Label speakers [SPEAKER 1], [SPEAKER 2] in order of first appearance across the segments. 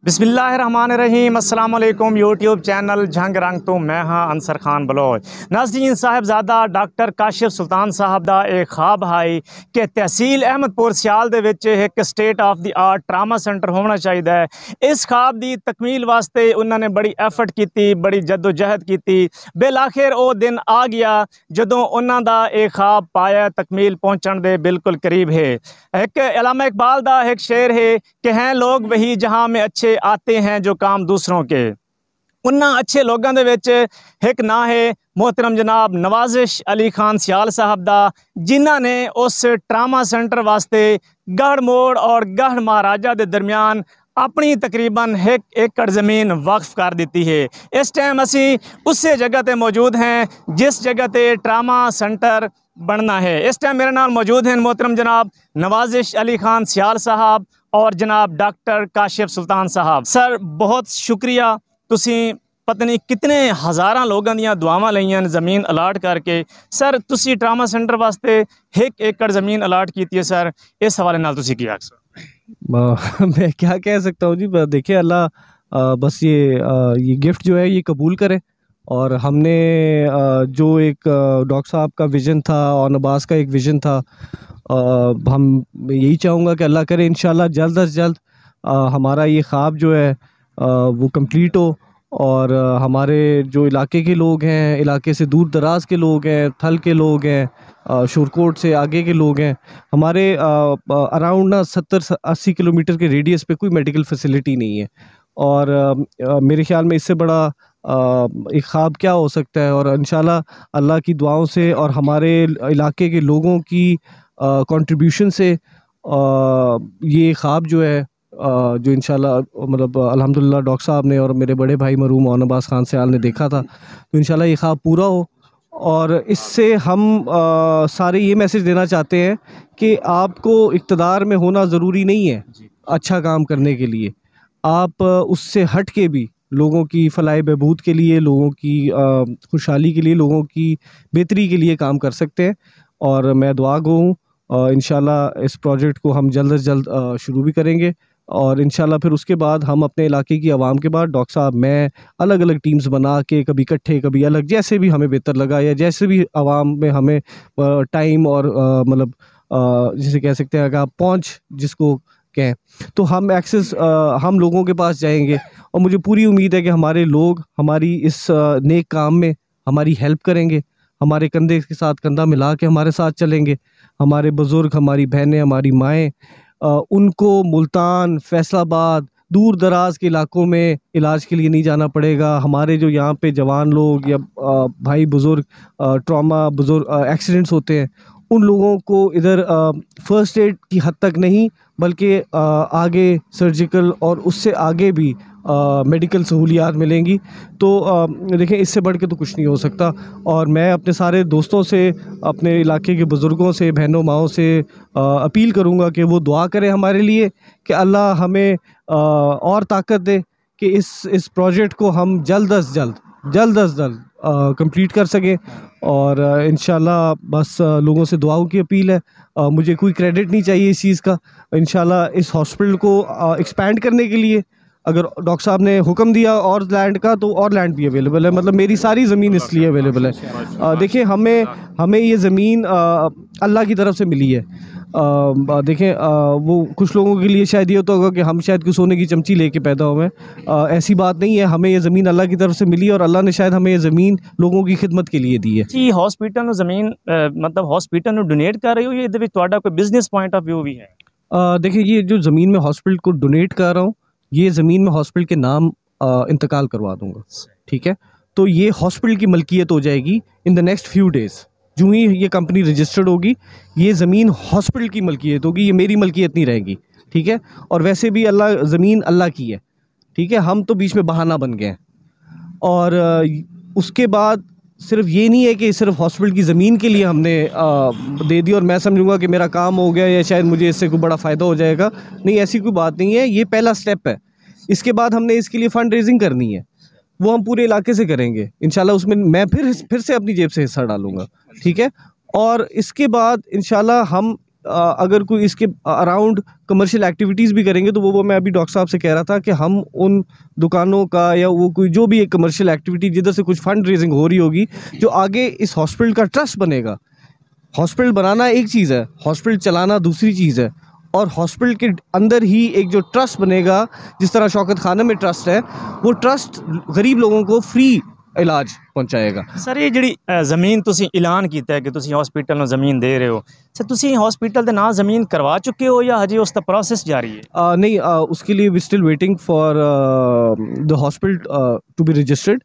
[SPEAKER 1] बिस्मिल्लाहिर्रहमानिर्रहीम अस्सलाम वालेकुम। यूट्यूब चैनल झंग रंग तो मैं हाँ अंसर खान बलोच। नाज़रीन साहिबजादा डॉक्टर काशिफ सुल्तान साहब दा एक ख्वाब है कि तहसील अहमदपुर सियाल दे विच एक state of the art trauma centre होना चाहिए। इस ख्वाब की तकमील वास्ते उन्होंने बड़ी एफर्ट की, बड़ी जद्दोजहद की। बिल आखिर वो दिन आ गया जदों उन्हों का एक ख्वाब पाया तकमील पहुँचने दे बिल्कुल करीब है। एक अल्लामा इकबाल दा एक शेर है कि हैं लोग वही जहाँ में अच्छे आते हैं जो काम दूसरों के। उन्होंने अच्छे लोगों के विच एक ना है मोहतरम जनाब नवाजिश अली खान सियाल साहब दा, जिन्हों ने उस ट्रामा सेंटर वास्ते गढ़ मोड़ और गढ़ महाराजा के दरमियान अपनी तकरीबन 1 एकड़ ज़मीन वक्फ कर दी है। इस टाइम असी उस जगह पर मौजूद हैं जिस जगह पर ट्रामा सेंटर बनना है। इस टाइम मेरे नाल मौजूद हैं मोहतरम जनाब नवाजिश अली खान सियाल साहब और जनाब डॉक्टर काशिफ सुल्तान साहब। सर बहुत शुक्रिया, तुसी पता नहीं कितने हज़ारां लोगों दी दुआवां लईयां ज़मीन अलाट करके। सर तुसी ट्रामा सेंटर वास्ते 1 एकड़ ज़मीन अलाट की है। सर इस हवाले नाल तुसी की आखो?
[SPEAKER 2] मैं क्या कह सकता हूँ जी। देखिए अल्लाह बस ये गिफ्ट जो है ये कबूल करे। और हमने जो एक डॉक्टर साहब का विज़न था और नबास का एक विज़न था, हम यही चाहूँगा कि अल्लाह करे इंशाल्लाह जल्द अज जल्द हमारा ये ख्वाब जो है वो कंप्लीट हो। और हमारे जो इलाके के लोग हैं, इलाके से दूर दराज के लोग हैं, थल के लोग हैं, शोरकोट से आगे के लोग हैं, हमारे अराउंड ना 70-80 किलोमीटर के रेडियस पे कोई मेडिकल फैसिलिटी नहीं है। और मेरे ख्याल में इससे बड़ा एक ख्वाब क्या हो सकता है। और इंशाल्लाह अल्लाह की दुआओं से और हमारे इलाके के लोगों की कंट्रीब्यूशन से ये ख्वाब जो है जो इंशाल्लाह मतलब अल्हम्दुलिल्लाह डॉक्टर साहब ने और मेरे बड़े भाई मरहूम अब्बास खान सियाल ने देखा था, तो इंशाल्लाह ये ख्वाब पूरा हो। और इससे हम सारे ये मैसेज देना चाहते हैं कि आपको इक़्तिदार में होना ज़रूरी नहीं है अच्छा काम करने के लिए। आप उससे हट के भी लोगों की फलाह बहबूद के लिए, लोगों की खुशहाली के लिए, लोगों की बेहतरी के लिए काम कर सकते हैं। और मैं दुआ गो हूँ इंशाल्लाह इस प्रोजेक्ट को हम जल्द से जल्द शुरू भी करेंगे। और इंशाल्लाह फिर उसके बाद हम अपने इलाके की आवाम के बाद डॉक्टर साहब मैं अलग अलग टीम्स बना के कभी इकट्ठे कभी अलग, जैसे भी हमें बेहतर लगा या जैसे भी आवाम में हमें टाइम और मतलब जिसे कह सकते हैं अगर आप पहुँच जिसको कहें, तो हम हम लोगों के पास जाएंगे। और मुझे पूरी उम्मीद है कि हमारे लोग हमारी इस नेक काम में हमारी हेल्प करेंगे, हमारे कंधे के साथ कंधा मिला के हमारे साथ चलेंगे। हमारे बुज़ुर्ग, हमारी बहनें, हमारी माएँ, उनको मुल्तान, फैसलाबाद, दूर दराज के इलाकों में इलाज के लिए नहीं जाना पड़ेगा। हमारे जो यहाँ पे जवान लोग या भाई बुज़ुर्ग ट्रॉमा बुज़ुर्ग एक्सीडेंट्स होते हैं, उन लोगों को इधर फ़र्स्ट एड की हद तक नहीं बल्कि आगे सर्जिकल और उससे आगे भी मेडिकल सहूलियात मिलेंगी। तो देखें इससे बढ़ के तो कुछ नहीं हो सकता। और मैं अपने सारे दोस्तों से, अपने इलाके के बुज़ुर्गों से, बहनों माओं से अपील करूँगा कि वो दुआ करें हमारे लिए कि अल्लाह हमें और ताकत दे कि इस प्रोजेक्ट को हम जल्द अज़ जल्द कंप्लीट कर सकें। और इंशाल्लाह बस लोगों से दुआओं की अपील है। मुझे कोई क्रेडिट नहीं चाहिए इस चीज़ का। इंशाल्लाह इस हॉस्पिटल को एक्सपेंड करने के लिए अगर डॉक्टर साहब ने हुक्म दिया और लैंड का, तो और लैंड भी अवेलेबल है। मतलब मेरी सारी ज़मीन इसलिए अवेलेबल है। देखिए हमें ये ज़मीन अल्लाह की तरफ से मिली है। देखें वो कुछ लोगों के लिए शायद ये होता होगा कि हम शायद कोई सोने की चमची लेके पैदा हुए हैं। ऐसी बात नहीं है। हमें ये ज़मीन अल्लाह की तरफ से मिली और अल्लाह ने शायद हमें ये ज़मीन लोगों की खिदमत के लिए दी है।
[SPEAKER 1] जी हॉस्पिटल ज़मीन मतलब हॉस्पिटल डोनेट कर रही हो या इहदे विच तुहाडा कोई बिजनेस पॉइंट ऑफ व्यू भी है?
[SPEAKER 2] देखिए ये जो ज़मीन मैं हॉस्पिटल को डोनेट कर रहा हूँ, ये ज़मीन मैं हॉस्पिटल के नाम इंतकाल करवा दूँगा, ठीक है। तो ये हॉस्पिटल की मलकियत हो जाएगी in the next few days. जो ही ये कंपनी रजिस्टर्ड होगी, ये ज़मीन हॉस्पिटल की मलकियत होगी, ये मेरी मलकियत नहीं रहेगी, ठीक है। और वैसे भी ज़मीन अल्लाह की है, ठीक है। हम तो बीच में बहाना बन गए हैं। और उसके बाद सिर्फ ये नहीं है कि सिर्फ हॉस्पिटल की ज़मीन के लिए हमने दे दी और मैं समझूंगा कि मेरा काम हो गया या शायद मुझे इससे कोई बड़ा फ़ायदा हो जाएगा। नहीं, ऐसी कोई बात नहीं है। ये पहला स्टेप है। इसके बाद हमने इसके लिए फ़ंड रेजिंग करनी है, वो हम पूरे इलाके से करेंगे इंशाल्लाह। उसमें मैं फिर से अपनी जेब से हिस्सा डालूँगा, ठीक है। और इसके बाद इंशाल्लाह हम अगर कोई इसके अराउंड कमर्शियल एक्टिविटीज़ भी करेंगे तो वो मैं अभी डॉक्टर साहब से कह रहा था कि हम उन दुकानों का या वो कोई जो भी एक कमर्शियल एक्टिविटी जिधर से कुछ फंड रेजिंग हो रही होगी, जो आगे इस हॉस्पिटल का ट्रस्ट बनेगा। हॉस्पिटल बनाना एक चीज़ है, हॉस्पिटल चलाना दूसरी चीज़ है, और हॉस्पिटल के अंदर ही एक जो ट्रस्ट बनेगा, जिस तरह शौकत खानम में ट्रस्ट है, वो ट्रस्ट गरीब लोगों को फ्री इलाज पहुंचाएगा।
[SPEAKER 1] सर ये जी ज़मीन तुसी ऐलान किया है कि तुसी हॉस्पिटल में ज़मीन दे रहे हो, सर तुसी हॉस्पिटल के नाम ज़मीन करवा चुके हो या हजी उसका प्रोसेस जारी है?
[SPEAKER 2] नहीं, उसके लिए we still waiting for the hospital to be registered.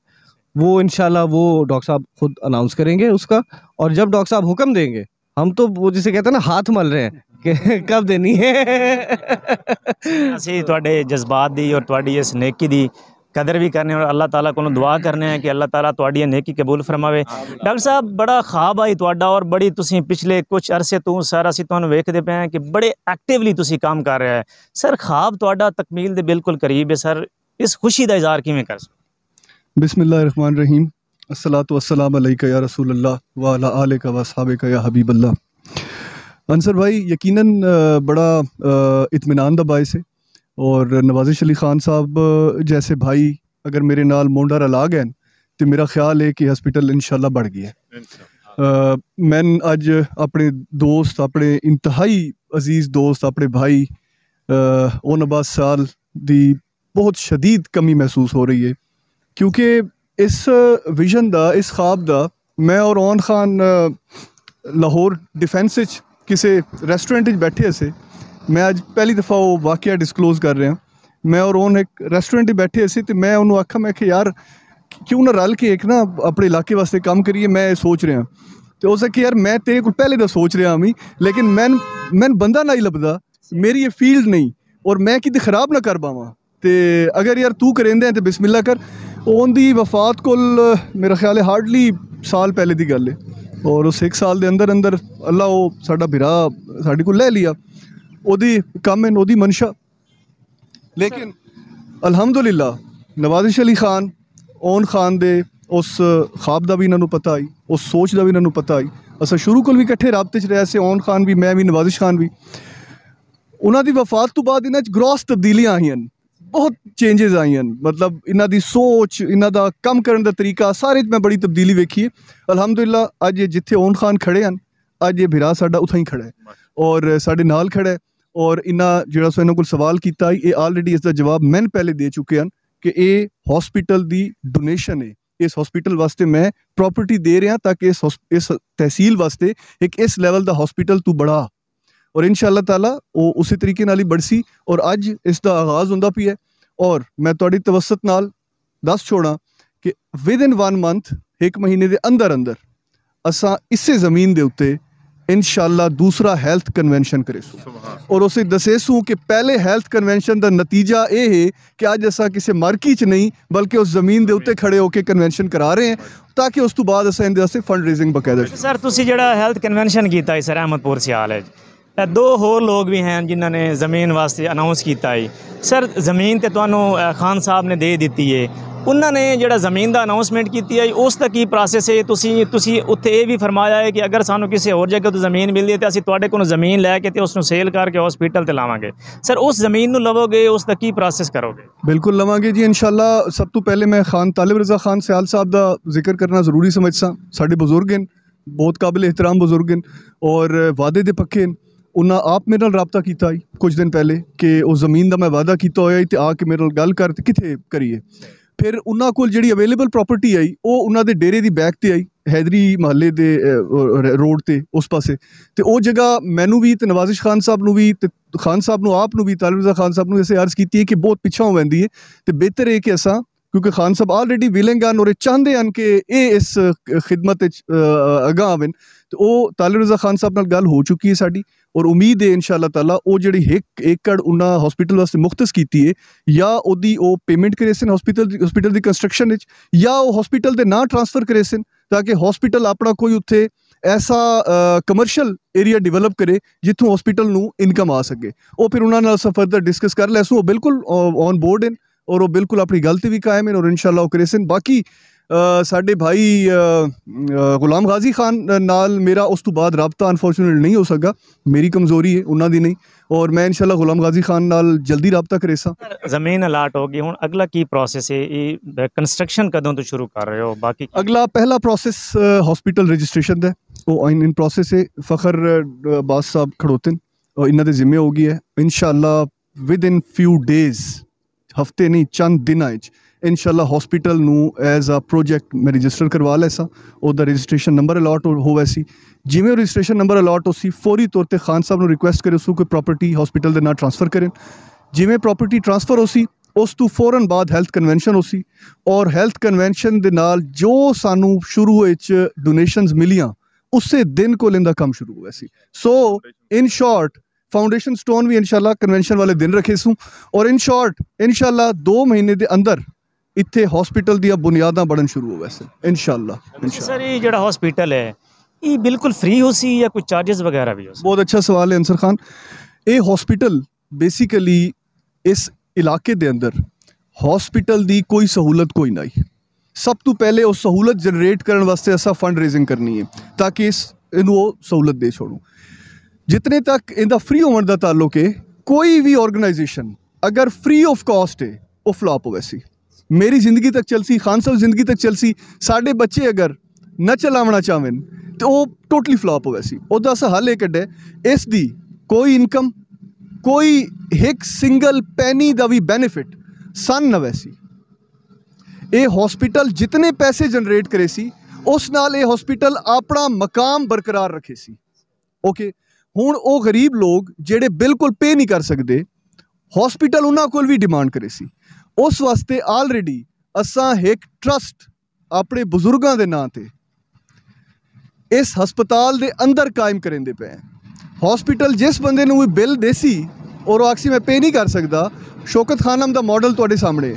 [SPEAKER 2] वो इंशाल्लाह वो डॉक्टर साहब खुद अनाउंस करेंगे उसका, और जब डॉक्टर साहब हुक्म देंगे, हम तो वो जिसे कहते हैं ना हाथ मल रहे हैं कि कब देनी है।
[SPEAKER 1] ਅਸੀਂ ਤੁਹਾਡੇ ਜਜ਼ਬਾਤ ਦੀ ਔਰ ਤੁਹਾਡੀ ਇਸ ਨੇਕੀ ਦੀ कदर भी करने और अल्लाह ताला को दुआ करने हैं कि अल्लाह ताला तुहाडी नेकी कबूल फरमावे। डॉक्टर साहब बड़ा ख्वाब आई तुहाडा और बड़ी तुसी पिछले कुछ अरसे तो सर असीं तुहानूं वेखदे पे हैं कि बड़े एक्टिवली तुसी काम कर रहे हैं। सर ख्वाब तुहाडा तकमील दे बिल्कुल करीब है, सर इस खुशी का इज़हार किवें कर सकदे?
[SPEAKER 3] बिस्मिल्लाहिर्रहमानिर्रहीम, अस्सलातु वस्सलाम अलैका या रसूल अल्लाह व अला आलिका व अस्हाबिका या हबीब अल्लाह। अंसर भाई यकीनन बड़ा इत्मीनान दा बाइस है, और नवाज़िश अली ख़ान साहब जैसे भाई अगर मेरे नाल मोंडा रला गए तो मेरा ख्याल है कि हॉस्पिटल इंशाल्लाह बढ़ गया। मैं अज अपने दोस्त, अपने इंतहाई अजीज़ दोस्त, अपने भाई ओन अब्बास साल दी बहुत शदीद कमी महसूस हो रही है, क्योंकि इस विजन दा, इस ख्वाब दा मैं और ओन खान लाहौर डिफेंस किसी रेस्टोरेंट बैठे से, मैं अज पहली दफ़ा वो वाक़या डिस्कलोज़ कर रहा। मैं और ओन एक रेस्टोरेंट बैठे से तो मैं उन्होंने आखा, मैं कि यार क्यों ना रल के एक ना अपने इलाके वास्ते काम करिए, मैं सोच रहा। तो उस कि यार मैं तेरे को पहले तो सोच रहा मी, लेकिन मैं बंदा नहीं लभदा, मेरी ये फील्ड नहीं, और मैं कि ख़राब ना कर पावा, तो अगर यार तू करेंदे हैं तो बिस्मिल्ला कर। ओन दी वफात को मेरा ख्याल है हार्डली साल पहले की गल है, और उस एक साल के अंदर अंदर अल्लाह वो साडा बिरा साडे को ले लिया, ओदी कम है, ओदी मंशा। लेकिन अल्हम्दुलिल्लाह नवाज़िश अली खान, ओन खान दे उस ख्वाब का भी इन्होंने पता आई, उस सोच का भी इन्होंने पता आई। अस शुरू को भी इकट्ठे राबते च रहे से, ओन खान भी, मैं भी, नवाज़िश खान भी। उन्होंने वफात तो बाद इन्हां ग्रॉस तब्दीलियां आईयां, बहुत चेंजेस आईयां, मतलब इन्हां दी सोच, इन्हां दा कम करने का तरीका, सारे मैं बड़ी तब्दीली वेखी है। अल्हम्दुलिल्लाह अज जिथे ओन खान खड़े हैं, अज ये बिरा साडा उत्थे ही खड़ा है और साडे नाल खड़ा है। और इन्हां जिहड़ा सो इन्हां कोल सवाल कीता, ये ऑलरेडी इसका जवाब मैं पहले दे चुके हैं कि ये हॉस्पिटल दी डोनेशन है। इस हॉस्पिटल वास्ते मैं प्रॉपर्टी दे रहा ताकि इस तहसील वास्ते एक इस लैवल का हॉस्पिटल तू बढ़ा, और इंशाअल्लाह ताला वो उसी तरीके नाल ही बढ़सी। और अज इसका आगाज़ होंदा पिया, और मैं तुहाडी तवसत नाल दस छोड़ा कि विद इन 1 मंथ, 1 महीने के अंदर अंदर असा इसे ज़मीन के उत्ते इंशाअल्लाह दूसरा हैल्थ कन्वेंशन करेसू, और उसे दसेसू कि पहले हैल्थ कन्वेंशन का नतीजा ये है कि अज असा किसी मार्की च नहीं बल्कि उस जमीन के उत्ते खड़े होकर कन्वेंशन करा रहे हैं, ताकि उस तो बाद असा इहदे वास्ते फंड रेजिंग बकायदा।
[SPEAKER 1] सर तुसी जिहड़ा हैल्थ कन्वेंशन किया है सर अहमदपुर सियाल है, 2 होर लोग भी हैं जिन्होंने ज़मीन वास्ते अनाउंस किया है। सर ज़मीन तो तुहानू खान साहब ने दे दी है, उन्होंने जिहड़ा ज़मीन का अनाउंसमेंट की है उसका की प्रोसेस है? तुसी उत्थे ये भी फरमाया है कि अगर सानू किसी होर जगह तो ज़मीन मिलती है तो असीं तुहाडे कोलों ज़मीन लैके ते उसनूं सेल करके हॉस्पिटल ते लावांगे। सर उस ज़मीन नूं लवोगे, उसका की प्रोसेस करोगे?
[SPEAKER 3] बिल्कुल लवांगे जी इंशाअल्लाह। सब तो पहले मैं खान तालिब रज़ा खान सियाल साहब का जिक्र करना ज़रूरी समझसा। साडे बुजुर्ग हैं, बहुत काबिल एहतराम बुजुर्ग हैं, और वादे दे पक्के हैं। उन्हें आप मेरे नाल राबता किया कुछ दिन पहले कि उस ज़मीन का मैं वादा किया होया तो आके मेरे नाल गल कर किथे करिए। फिर उन्होंने कोल जिहड़ी अवेलेबल प्रॉपर्टी आई वो उन्होंने डेरे की बैक ते आई, हैदरी महल्ले दे रोड ते उस पासे, तो वो जगह मैनू भी, तो नवाज़िश खान साहब नूं भी, तो खान साहब नूं आप नूं भी, तालिब रज़ा खान साहब नूं इसे अर्ज़ की है कि बहुत पिछा हो वैंदी है, तो बेहतर है कि असा, क्योंकि खान साहब ऑलरेडी विलिंग हैं और चाहते हैं कि ये इस खिदमत अगां आवन, तो वो तालिब रज़ा खान साहब नाल गल हो चुकी है साड़ी, और उम्मीद है इंशाअल्लाह ताला वो जिहड़ी 1 एकड़ उन्हां हॉस्पिटल वास्ते मुख्तस की है, या ओदी वो पेमेंट करे सन हॉस्पिटल की कंस्ट्रक्शन, या वो हॉस्पिटल के ना ट्रांसफर करे सन, ताकि हॉस्पिटल अपना कोई उत्थे ऐसा कमर्शियल एरिया डिवेलप करे जितों हॉस्पिटल नूं इनकम आ सके। वो फिर उन्होंने फर्दर डिस्कस कर लैसूँ, वो बिल्कुल ऑन बोर्ड हैं और वो बिल्कुल अपनी गल ते भी कायम हैं, और इंशाअल्लाह वो करे सन। बाकी ਸਾਡੇ ਭਾਈ ਗੁਲਾਮ ਗਾਜ਼ੀ ਖਾਨ ਨਾਲ ਮੇਰਾ ਉਸ ਤੋਂ ਬਾਅਦ ਰਾਬਤਾ ਅਨਫੋਰਚੂਨੇਟਲੀ ਨਹੀਂ ਹੋ ਸਕਿਆ, ਮੇਰੀ ਕਮਜ਼ੋਰੀ ਹੈ, ਉਹਨਾਂ ਦੀ ਨਹੀਂ। ਔਰ ਮੈਂ ਇਨਸ਼ਾਅੱਲਾ ਗੁਲਾਮ ਗਾਜ਼ੀ ਖਾਨ ਨਾਲ ਜਲਦੀ ਰਾਬਤਾ ਕਰੇ ਸਾਂ।
[SPEAKER 1] ਜ਼ਮੀਨ ਅਲਾਟ ਹੋ ਗਈ, ਹੁਣ ਅਗਲਾ ਕੀ ਪ੍ਰੋਸੈਸ ਹੈ? ਇਹ ਕੰਸਟਰਕਸ਼ਨ ਕਦੋਂ ਤੋਂ ਸ਼ੁਰੂ ਕਰ ਰਹੇ ਹੋ? ਬਾਕੀ
[SPEAKER 3] ਅਗਲਾ ਪਹਿਲਾ ਪ੍ਰੋਸੈਸ ਹਸਪੀਟਲ ਰਜਿਸਟ੍ਰੇਸ਼ਨ ਦਾ, ਉਹ ਇਨ ਪ੍ਰੋਸੈਸ ਹੈ। ਫਖਰ ਬਾਸ ਸਾਹਿਬ ਖੜੋਤਨ ਔਰ ਇਹਨਾਂ ਦੇ ਜ਼ਿੰਮੇ ਹੋ ਗਈ ਹੈ। ਇਨਸ਼ਾਅੱਲਾ ਵਿਦ ਇਨ ਫਿਊ ਡੇਜ਼, ਹਫਤੇ ਨਹੀਂ ਚੰਦ ਦਿਨਾਂ 'ਚ ਇਨਸ਼ਾਅੱਲਾ ਹਸਪੀਟਲ ਨੂੰ ਐਜ਼ ਅ ਪ੍ਰੋਜੈਕਟ ਮੈਂ ਰਜਿਸਟਰ ਕਰਵਾ ਲਿਆ ਸਾਂ। ਉਹਦਾ ਰਜਿਸਟ੍ਰੇਸ਼ਨ ਨੰਬਰ ਅਲਾਟ ਹੋਇਆ ਸੀ। ਜਿਵੇਂ ਉਹ ਰਜਿਸਟ੍ਰੇਸ਼ਨ ਨੰਬਰ ਅਲਾਟ ਹੋ ਸੀ, ਫੌਰੀ ਤੌਰ 'ਤੇ ਖਾਨ ਸਾਹਿਬ ਨੂੰ ਰਿਕੁਐਸਟ ਕਰੇ ਸੂ ਕੋਈ ਪ੍ਰੋਪਰਟੀ ਹਸਪੀਟਲ ਦੇ ਨਾਲ ਟ੍ਰਾਂਸਫਰ ਕਰਨ। ਜਿਵੇਂ ਪ੍ਰੋਪਰਟੀ ਟ੍ਰਾਂਸਫਰ ਹੋ ਸੀ, ਉਸ ਤੋਂ ਫੌਰਨ ਬਾਅਦ ਹੈਲਥ ਕਨਵੈਨਸ਼ਨ ਹੋ ਸੀ, ਔਰ ਹੈਲਥ ਕਨਵੈਨਸ਼ਨ ਦੇ ਨਾਲ ਜੋ ਸਾਨੂੰ ਸ਼ੁਰੂ ਵਿੱਚ ਡੋਨੇਸ਼ਨਸ ਮਿਲੀਆਂ, ਉਸੇ ਦਿਨ ਕੋਲ ਇਹਦਾ ਕੰਮ ਸ਼ੁਰੂ ਹੋਇਆ ਸੀ। ਸੋ ਇਨ ਸ਼ਾਰਟ फाउंडेशन स्टोन भी इंशाल्लाह कन्वेंशन वाले दिन रखे सूँ, और इन शॉर्ट इंशाल्लाह 2 महीने के अंदर इत्थे हॉस्पिटल दी बुनियादां बनन शुरू हो वैसे इंशाल्लाह।
[SPEAKER 1] सर ये जो हॉस्पिटल है ये बिल्कुल फ्री हो सी या कुछ चार्जेस वगैरह भी हो?
[SPEAKER 3] बहुत अच्छा सवाल है अंसर खान। ये हॉस्पिटल बेसिकली इस इलाके दे अंदर हॉस्पिटल दी कोई सहूलत कोई नहीं। सब तो पहले उस सहूलत जनरेट करने वास्ते असा फंड रेजिंग करनी है ताकि इनू सहूलत दे छोड़ूँ। जितने तक इनका फ्री होने का ताल्लुक है, कोई भी ऑर्गेनाइजेशन अगर फ्री ऑफ कॉस्ट है वो फ्लॉप हो वैसी। मेरी ज़िंदगी तक चल सी, खान साहब ज़िंदगी तक चल सी, साढ़े बच्चे अगर न चलावना चाहें तो वो टोटली फ्लॉप हो वैसी। उसका अस हल एक है, इसकी कोई इनकम, कोई एक सिंगल पैनी का भी बेनिफिट सन न वैसी। ये हॉस्पिटल जितने पैसे जनरेट करे सी, उस नाल ये हॉस्पिटल अपना मकाम बरकरार रखे सी। ओके, ਹੁਣ ਉਹ ਗਰੀਬ ਲੋਕ ਜਿਹੜੇ ਬਿਲਕੁਲ ਪੇ ਨਹੀਂ ਕਰ ਸਕਦੇ, ਹਸਪੀਟਲ ਉਹਨਾਂ ਕੋਲ ਵੀ ਡਿਮਾਂਡ ਕਰੇ ਸੀ। ਉਸ ਵਾਸਤੇ ਆਲਰੇਡੀ ਅਸਾਂ ਇੱਕ ਟਰਸਟ ਆਪਣੇ ਬਜ਼ੁਰਗਾਂ ਦੇ ਨਾਂ ਤੇ ਇਸ ਹਸਪਤਾਲ ਦੇ ਅੰਦਰ ਕਾਇਮ ਕਰਿੰਦੇ ਪਏ। ਹਸਪੀਟਲ ਜਿਸ ਬੰਦੇ ਨੂੰ ਵੀ ਬਿੱਲ ਦੇਸੀ ਔਰ ਉਹ ਆਖੀ ਮੈਂ ਪੇ ਨਹੀਂ ਕਰ ਸਕਦਾ, ਸ਼ੌਕਤ ਖਾਨਮ ਦਾ ਮਾਡਲ ਤੁਹਾਡੇ ਸਾਹਮਣੇ,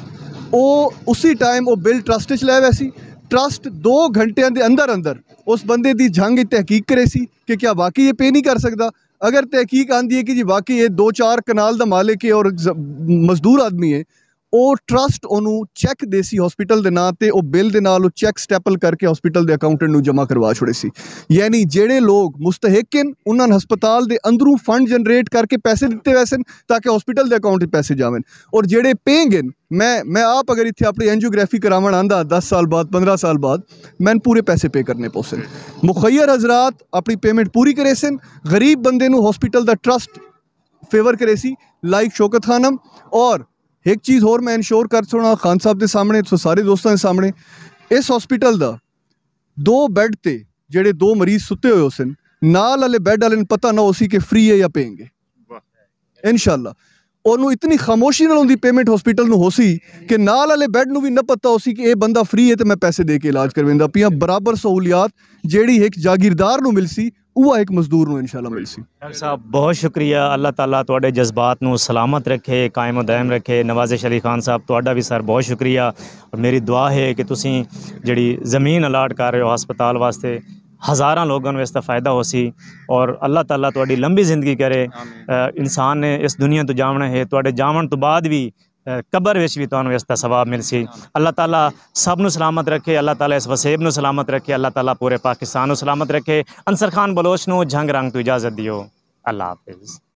[SPEAKER 3] ਉਹ ਉਸੇ ਟਾਈਮ ਉਹ ਬਿੱਲ ਟਰਸਟ 'ਚ ਲੈ ਵੈ ਸੀ। ट्रस्ट 2 घंटे के अंदर अंदर उस बंदे की जंग तहकीक करे सी कि क्या वाकई ये पे नहीं कर सकता। अगर तहकीक आती है कि जी वाकई ये 2-4 कनाल का मालिक है और मजदूर आदमी है, वो ट्रस्ट उन्होंने चैक दे सी हॉस्पिटल के नाँ ते, वो बिल के नाल चैक स्टैपल करके हॉस्पिटल के अकाउंटेंट नूं जमा करवा छोड़े सी। यानी जेड़े लोग मुस्तहिक हैं उन्होंने हस्पताल के अंदरों फंड जनरेट करके पैसे दिते वैसे ताकि हॉस्पिटल के अकाउंट पैसे जावन, और जेड़े पेंगे मैं आप अगर इत्थे अपनी एंजियोग्राफी करावन आंदा 10 साल बाद 15 साल बाद मैं पूरे पैसे पे करने पौसन। मुखैर हजरात अपनी पेमेंट पूरी करे सन, गरीब बंदे नूं हॉस्पिटल का ट्रस्ट फेवर करे सी लाइक शौकत खानम। और एक चीज़ होर मैं इंश्योर कर छोड़ा खान साहब के सामने, तो सारे दोस्तों के सामने, इस हॉस्पिटल का 2 बेड ते जेड़े 2 मरीज सुते हुए सन, नाल वाले बेड वाले पता ना हो सी कि फ्री है या पेंगे। इंशाल्लाह उन्होंने इतनी खामोशी नाल उनकी पेमेंट हॉस्पिटल नूं हो सी कि नाल वाले बेड नूं भी न पता हो सी कि ये बंदा फ्री है तो मैं पैसे दे के इलाज करवांदा पिया। बराबर सहूलियात जेड़ी एक जागीरदार नूं मिल सी वो एक मजदूर नूं इंशाल्लाह मिल सी।
[SPEAKER 1] डॉक्टर साहब बहुत शुक्रिया, अल्लाह ताला तुहाडे जज्बात नूं सलामत रखे, कायम दायम रखे। नवाज़िश अली खान साहब तुहाडा भी सर बहुत शुक्रिया, और मेरी दुआ है कि तुसीं जिहड़ी ज़मीन अलाट कर रहे हो हस्पताल वास्ते हज़ारां लोगों को इसका फ़ायदा हो सी, और अल्लाह ताला तुहाडी लंबी ज़िंदगी करे। इंसान ने इस दुनिया तो जावना है, तुहाडे जावन तो बाद भी कबर विच भी तुहानूं इसका सवाब मिल सी। अल्लाह ताला सब नूं सलामत रखे, अल्लाह ताला इस वसेब नूं सलामत रखे, अल्लाह ताला पूरे पाकिस्तान नूं सलामत रखे। अंसर खान बलोच नूं झंग रंग तो इजाज़त दियो। अल्लाह हाफिज़।